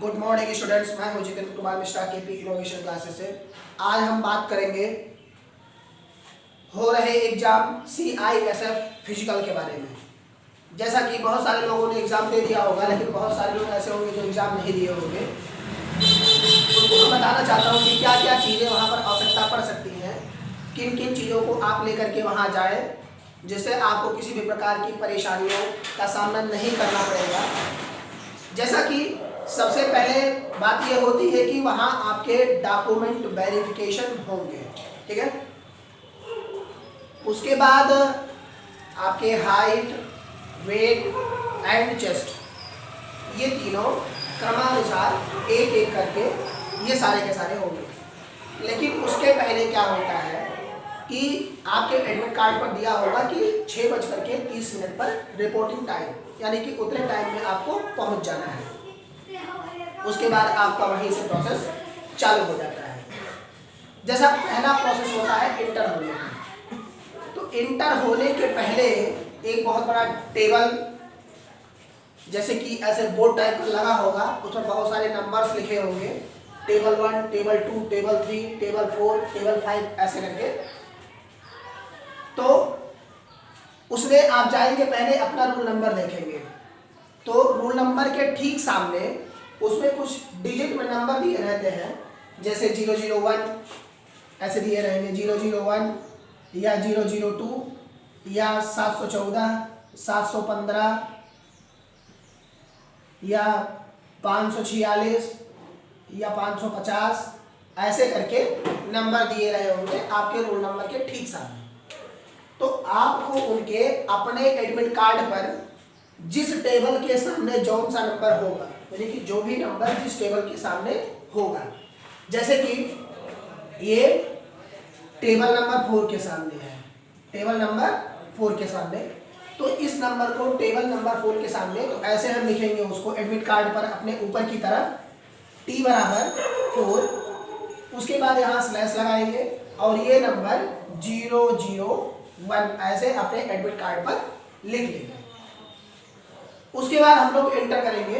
Good morning students, मैं हूं Jitendra Kumar Mishra KP innovation classes से। आज हम बात करेंगे हो रहे एग्जाम CISF फिजिकल के बारे में। जैसा कि बहुत सारे लोगों ने एग्जाम दे दिया होगा, लेकिन बहुत सारे लोग ऐसे होंगे जो एग्जाम नहीं दिए होंगे। उनको मैं बताना चाहता हूँ कि क्या क्या चीज़ें वहाँ पर आवश्यकता पड़ सकती हैं, किन किन चीज़ों को आप लेकर के वहाँ जाएँ जिससे आपको किसी भी प्रकार की परेशानियों का सामना नहीं करना पड़ेगा। जैसा कि सबसे पहले बात यह होती है कि वहाँ आपके डॉक्यूमेंट वेरिफिकेशन होंगे, ठीक है। उसके बाद आपके हाइट, वेट एंड चेस्ट, ये तीनों क्रमानुसार एक एक करके ये सारे के सारे होंगे। लेकिन उसके पहले क्या होता है कि आपके एडमिट कार्ड पर दिया होगा कि 6:30 पर रिपोर्टिंग टाइम, यानी कि उतने टाइम में आपको पहुंच जाना है। उसके बाद आपका वहीं से प्रोसेस चालू हो जाता है। जैसा पहला प्रोसेस होता है इंटर होने का, तो इंटर होने के पहले एक बहुत बड़ा टेबल, जैसे कि ऐसे बोर्ड टाइप का लगा होगा, उसमें बहुत सारे नंबर्स लिखे होंगे, table 1, table 2, table 3, table 4, table 5, ऐसे करके। तो उसमें आप जाएंगे, पहले अपना रोल नंबर देखेंगे। तो रोल नंबर के ठीक सामने उसमें कुछ डिजिट में नंबर दिए रहते हैं, जैसे 001 ऐसे दिए रहेंगे, 001 या 002 या 714, 715 या 546 या 550, ऐसे करके नंबर दिए रहे होंगे आपके रोल नंबर के ठीक सामने। तो आपको उनके अपने एडमिट कार्ड पर जिस टेबल के सामने जौन सा नंबर होगा, यानी कि जो भी नंबर जिस टेबल के सामने होगा, जैसे कि ये टेबल नंबर 4 के सामने है, टेबल नंबर 4 के सामने, तो इस नंबर को टेबल नंबर 4 के सामने तो ऐसे हम लिखेंगे उसको एडमिट कार्ड पर अपने ऊपर की तरफ T = 4, उसके बाद यहाँ स्लैश लगाएंगे और ये नंबर 001 ऐसे अपने एडमिट कार्ड पर लिख लेंगे। उसके बाद हम लोग इंटर करेंगे।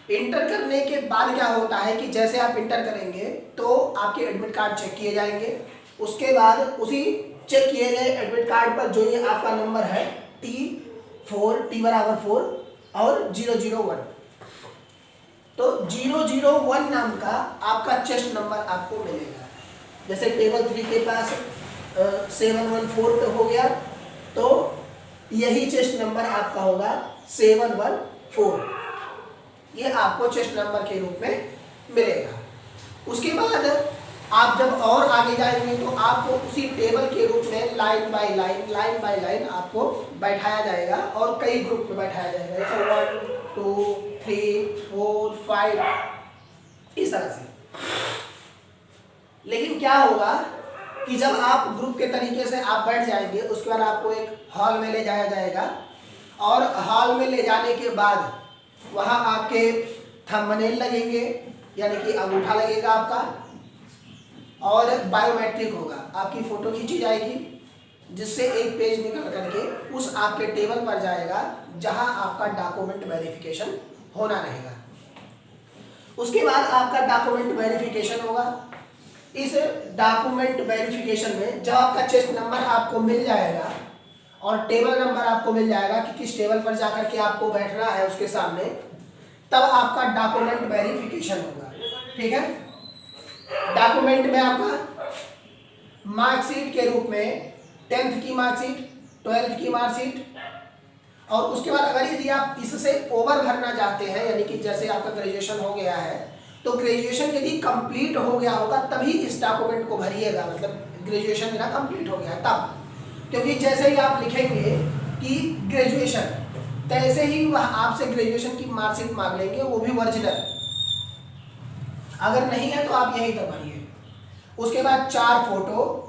इंटर करने के बाद क्या होता है कि जैसे आप इंटर करेंगे तो आपके एडमिट कार्ड चेक किए जाएंगे। उसके बाद उसी चेक किए गए एडमिट कार्ड पर जो ये आपका नंबर है T4 और 001, तो 001 नाम का आपका चेस्ट नंबर आपको मिलेगा। जैसे टेबल 3 के पास 714 पे हो गया, तो यही चेस्ट नंबर आपका होगा 714, ये आपको चेस्ट नंबर के रूप में मिलेगा। उसके बाद आप जब और आगे जाएंगे तो आपको उसी टेबल के रूप में लाइन बाय लाइन आपको बैठाया जाएगा और कई ग्रुप में बैठाया जाएगा, जैसे 1 2 3 4 5 इस तरह से। लेकिन क्या होगा कि जब आप ग्रुप के तरीके से आप बैठ जाएंगे, उसके बाद आपको एक हॉल में ले जाया जाएगा और हॉल में ले जाने के बाद वहाँ आपके थंबनेल लगेंगे, यानी कि अंगूठा लगेगा आपका, और बायोमेट्रिक होगा, आपकी फ़ोटो खींची जाएगी, जिससे एक पेज निकल करके उस आपके टेबल पर जाएगा जहाँ आपका डॉक्यूमेंट वेरिफिकेशन होना रहेगा। उसके बाद आपका डॉक्यूमेंट वेरिफिकेशन होगा। इस डॉक्यूमेंट वेरिफिकेशन में जब आपका चेस्ट नंबर आपको मिल जाएगा और टेबल नंबर आपको मिल जाएगा कि किस टेबल पर जाकर के आपको बैठना है उसके सामने, तब आपका डॉक्यूमेंट वेरिफिकेशन होगा, ठीक है। डॉक्यूमेंट में आपका मार्कशीट के रूप में 10th की मार्कशीट, 12th की मार्कशीट, और उसके बाद अगर यदि आप इससे ओवर भरना चाहते हैं, यानी कि जैसे आपका ग्रेजुएशन हो गया है तो ग्रेजुएशन यदि कंप्लीट हो गया होगा तभी इस डॉक्यूमेंट को भरिएगा, मतलब ग्रेजुएशन मेरा कंप्लीट हो गया है तब, क्योंकि जैसे ही आप लिखेंगे कि ग्रेजुएशन, तैसे ही वह आपसे ग्रेजुएशन की मार्कशीट मांग लेंगे, वो भी ओरिजिनल। अगर नहीं है तो आप यहीं तक भरिए। उसके बाद 4 फोटो,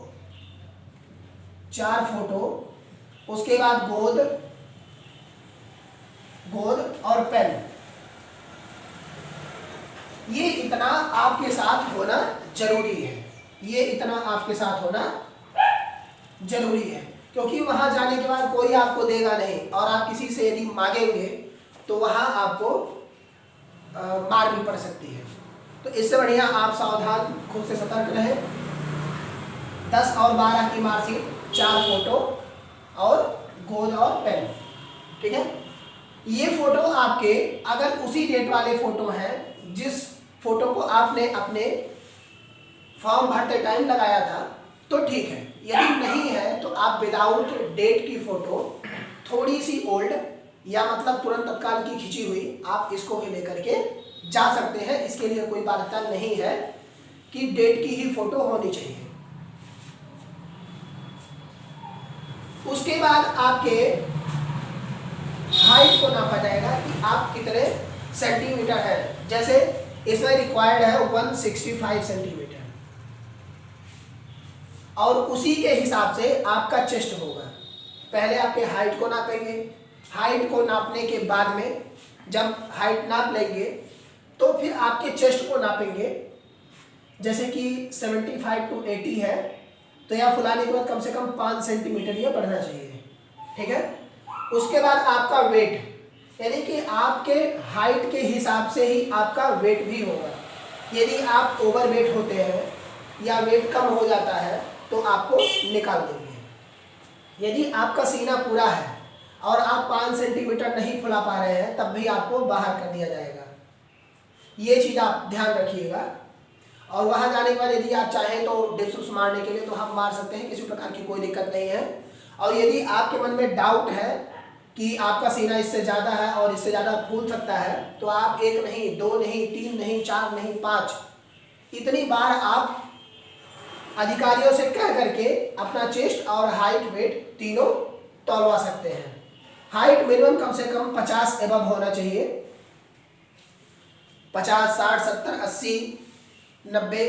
उसके बाद गोद और पेन, ये इतना आपके साथ होना जरूरी है, ये इतना आपके साथ होना जरूरी है, क्योंकि वहां जाने के बाद कोई आपको देगा नहीं, और आप किसी से यदि मांगेंगे तो वहां आपको मार भी पड़ सकती है। तो इससे बढ़िया आप सावधान, खुद से सतर्क रहें। 10 और 12 की मार्कशीट, 4 फोटो और गोद और पेन, ठीक है। ये फोटो आपके अगर उसी डेट वाले फोटो हैं जिस फोटो को आपने अपने फॉर्म भरते टाइम लगाया था तो ठीक है। यदि नहीं है तो आप विदाउट डेट की फोटो थोड़ी सी ओल्ड या मतलब तुरंत तत्काल की खींची हुई आप इसको भी लेकर के जा सकते हैं। इसके लिए कोई बाध्यता नहीं है कि डेट की ही फोटो होनी चाहिए। उसके बाद आपके हाइट को नापा जाएगा कि आप कितने सेंटीमीटर है। जैसे इसमें रिक्वायर्ड है 165 सेंटीमीटर और उसी के हिसाब से आपका चेस्ट होगा। पहले आपके हाइट को नापेंगे, हाइट को नापने के बाद में जब हाइट नाप लेंगे तो फिर आपके चेस्ट को नापेंगे। जैसे कि 75 to 80 है तो यह फुलाने के बाद कम से कम 5 सेंटीमीटर ये बढ़ना चाहिए, ठीक है। उसके बाद आपका वेट, यानी कि आपके हाइट के हिसाब से ही आपका वेट भी होगा। यदि आप ओवर वेट होते हैं या वेट कम हो जाता है तो आपको निकाल देंगे। यदि आपका सीना पूरा है और आप 5 सेंटीमीटर नहीं फुला पा रहे हैं तब भी आपको बाहर कर दिया जाएगा। ये चीज़ आप ध्यान रखिएगा। और वहाँ जाने के बाद यदि आप चाहें तो डिप्स मारने के लिए तो हम मार सकते हैं, किसी प्रकार की कोई दिक्कत नहीं है। और यदि आपके मन में डाउट है कि आपका सीना इससे ज़्यादा है और इससे ज़्यादा फूल सकता है तो आप 1 नहीं, 2 नहीं, 3 नहीं, 4 नहीं, 5 इतनी बार आप अधिकारियों से कह करके अपना चेस्ट और हाइट वेट तीनों तौलवा सकते हैं। हाइट मिनिमम कम से कम 50 एबव होना चाहिए। 50, 60, 70, 80, 90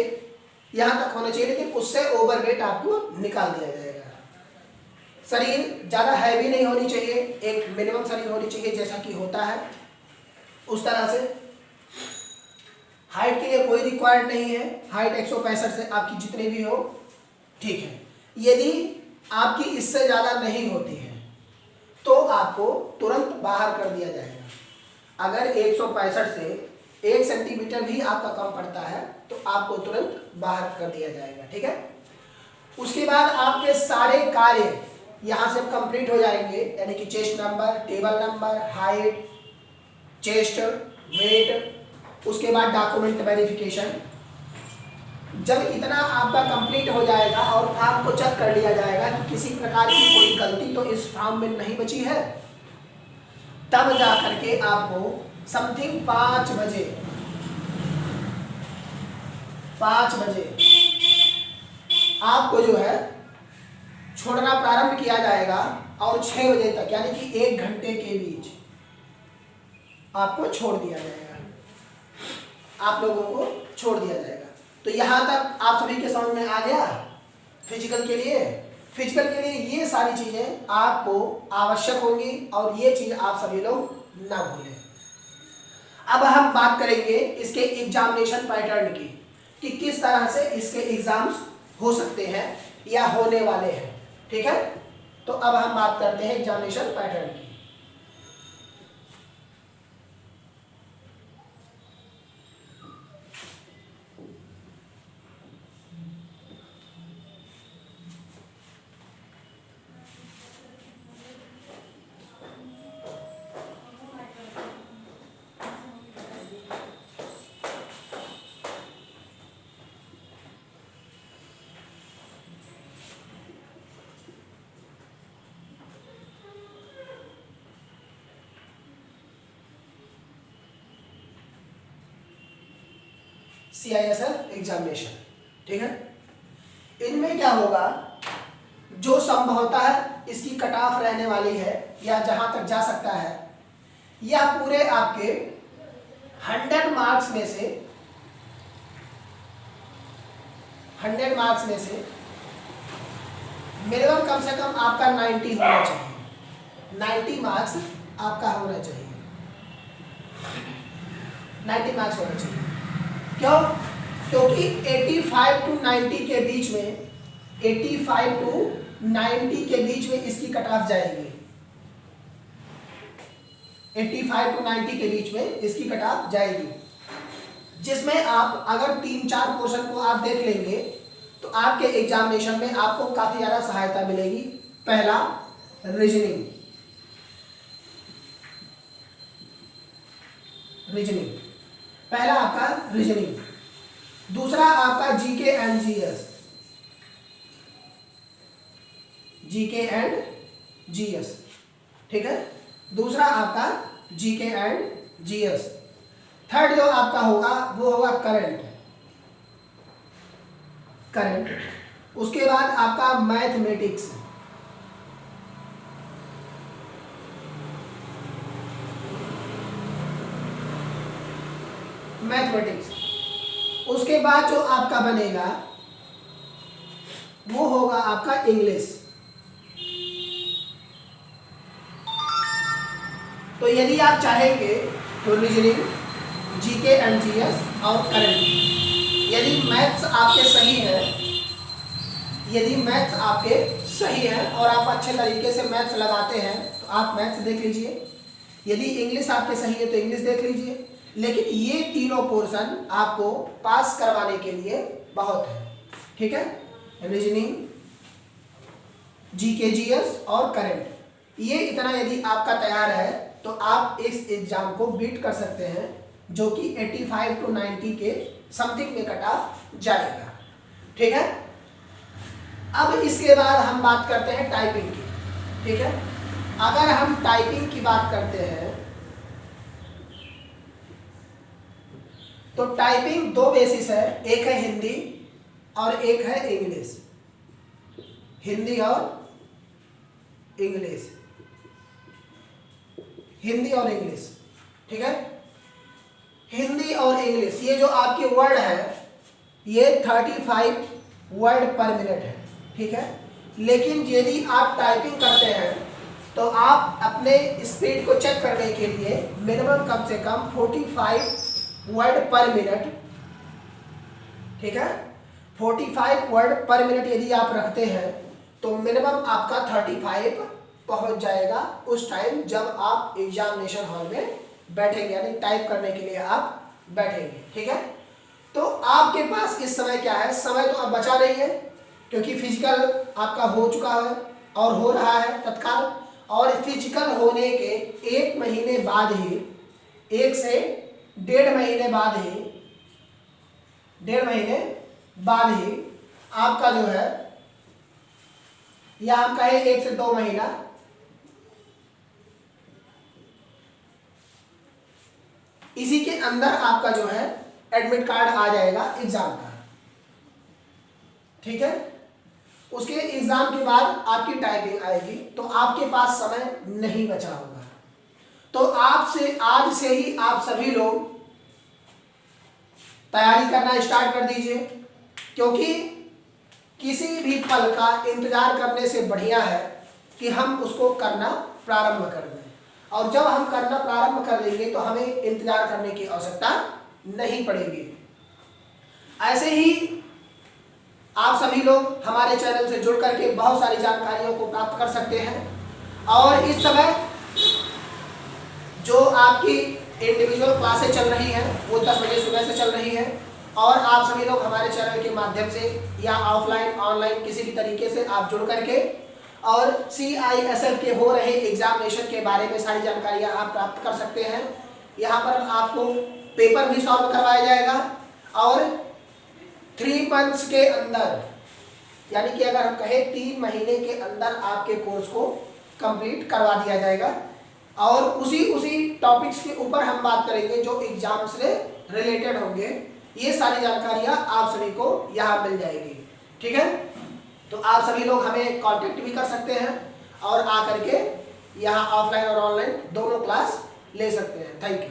यहाँ तक होना चाहिए, लेकिन उससे ओवर वेट आपको निकाल दिया जाएगा। शरीर ज़्यादा हैवी नहीं होनी चाहिए, एक मिनिमम शरीर होनी चाहिए जैसा कि होता है उस तरह से। हाइट के लिए कोई रिक्वायर्ड नहीं है, हाइट 165 से आपकी जितनी भी हो ठीक है। यदि आपकी इससे ज़्यादा नहीं होती है तो आपको तुरंत बाहर कर दिया जाएगा। अगर 165 से 1 सेंटीमीटर भी आपका कम पड़ता है तो आपको तुरंत बाहर कर दिया जाएगा, ठीक है। उसके बाद आपके सारे कार्य यहाँ से कंप्लीट हो जाएंगे, यानी कि chest number, table number, height, chest, weight, उसके बाद डॉक्यूमेंट वेरिफिकेशन। जब इतना आपका कंप्लीट हो जाएगा और फॉर्म को चेक कर लिया जाएगा कि किसी प्रकार की कोई गलती तो इस फॉर्म में नहीं बची है, तब जा करके आपको समथिंग 5 बजे आपको जो है छोड़ना प्रारंभ किया जाएगा और 6 बजे तक, यानी कि 1 घंटे के बीच आपको छोड़ दिया जाएगा, आप लोगों को छोड़ दिया जाएगा। तो यहाँ तक आप सभी के समझ में आ गया। फिजिकल के लिए ये सारी चीज़ें आपको आवश्यक होंगी और ये चीज़ आप सभी लोग ना भूलें। अब हम बात करेंगे इसके एग्जामिनेशन पैटर्न की कि किस तरह से इसके एग्जाम्स हो सकते हैं या होने वाले हैं, ठीक है। तो अब हम बात करते हैं एग्जामिनेशन पैटर्न की। CISF एग्जामिनेशन, ठीक है। इनमें क्या होगा, जो संभवतः इसकी कट ऑफ रहने वाली है या जहां तक जा सकता है, यह पूरे आपके 100 मार्क्स में से 100 मार्क्स में से मिनिमम कम से कम आपका 90 होना चाहिए। 90 मार्क्स आपका होना चाहिए, 90 मार्क्स होना चाहिए। क्यों? क्योंकि 85 to 90 के बीच में 85 to 90 के बीच में इसकी कट ऑफ जाएगी। 85 to 90 के बीच में इसकी कट ऑफ जाएगी, जिसमें आप अगर 3-4 पोर्शन को आप देख लेंगे तो आपके एग्जामिनेशन में आपको काफी ज्यादा सहायता मिलेगी। पहला रीजनिंग, पहला आपका रीजनिंग, दूसरा आपका जीके एंड जीएस, ठीक है, दूसरा आपका जीके एंड जीएस। थर्ड जो आपका होगा वो होगा करंट, उसके बाद आपका मैथमेटिक्स, उसके बाद जो आपका बनेगा वो होगा आपका इंग्लिश। तो यदि आप चाहेंगे तो रीजनिंग, जीके एंड जीएस और करंट, यदि मैथ्स आपके सही है और आप अच्छे तरीके से मैथ्स लगाते हैं तो आप मैथ्स देख लीजिए, यदि इंग्लिश आपके सही है तो इंग्लिश देख लीजिए। लेकिन ये तीनों पोर्शन आपको पास करवाने के लिए बहुत है, ठीक है, रीजनिंग, जीके जीएस और करंट, ये इतना यदि आपका तैयार है तो आप इस एग्जाम को बीट कर सकते हैं, जो कि 85 to 90 के समथिंग में कट ऑफ जाएगा, ठीक है। अब इसके बाद हम बात करते हैं टाइपिंग की, ठीक है। अगर हम टाइपिंग की बात करते हैं तो टाइपिंग दो बेसिस है, एक है हिंदी और एक है इंग्लिश, हिंदी और इंग्लिश, ठीक है। हिंदी और इंग्लिश, ये जो आपके वर्ड है ये 35 वर्ड पर मिनट है, ठीक है। लेकिन यदि आप टाइपिंग करते हैं तो आप अपने स्पीड को चेक करने के लिए मिनिमम कम से कम 45 वर्ड पर मिनट, ठीक है, 45 वर्ड पर मिनट यदि आप रखते हैं तो मिनिमम आपका 35 पहुंच जाएगा उस टाइम जब आप एग्जामिनेशन हॉल में बैठेंगे, यानी टाइप करने के लिए आप बैठेंगे, ठीक है। तो आपके पास इस समय क्या है, समय तो अब बचा नहीं है क्योंकि फिजिकल आपका हो चुका है और हो रहा है तत्काल, और फिजिकल होने के 1 महीने बाद ही, 1 से 1.5 महीने बाद ही आपका जो है, या हम कहें 1 से 2 महीना, इसी के अंदर आपका जो है एडमिट कार्ड आ जाएगा एग्जाम का, ठीक है। उसके एग्जाम के बाद आपकी टाइपिंग आएगी तो आपके पास समय नहीं बचा होगा। तो आपसे आज से ही आप सभी लोग तैयारी करना स्टार्ट कर दीजिए, क्योंकि किसी भी पल का इंतजार करने से बढ़िया है कि हम उसको करना प्रारंभ कर दें, और जब हम करना प्रारंभ कर देंगे तो हमें इंतजार करने की आवश्यकता नहीं पड़ेगी। ऐसे ही आप सभी लोग हमारे चैनल से जुड़ करके बहुत सारी जानकारियों को प्राप्त कर सकते हैं। और इस समय जो आपकी इंडिविजुअल क्लासें चल रही हैं वो 10 बजे सुबह से चल रही है, और आप सभी लोग हमारे चैनल के माध्यम से या ऑफलाइन ऑनलाइन किसी भी तरीके से आप जुड़ करके और CISF के हो रहे एग्जामिनेशन के बारे में सारी जानकारियाँ आप प्राप्त कर सकते हैं। यहाँ पर आपको पेपर भी सॉल्व करवाया जाएगा, और 3 मंथ्स के अंदर, यानी कि अगर हम कहें 3 महीने के अंदर आपके कोर्स को कंप्लीट करवा दिया जाएगा, और उसी टॉपिक्स के ऊपर हम बात करेंगे जो एग्जाम से रिलेटेड होंगे। ये सारी जानकारियाँ आप सभी को यहाँ मिल जाएगी, ठीक है। तो आप सभी लोग हमें कांटेक्ट भी कर सकते हैं और आकर के यहाँ ऑफलाइन और ऑनलाइन दोनों क्लास ले सकते हैं। Thank you.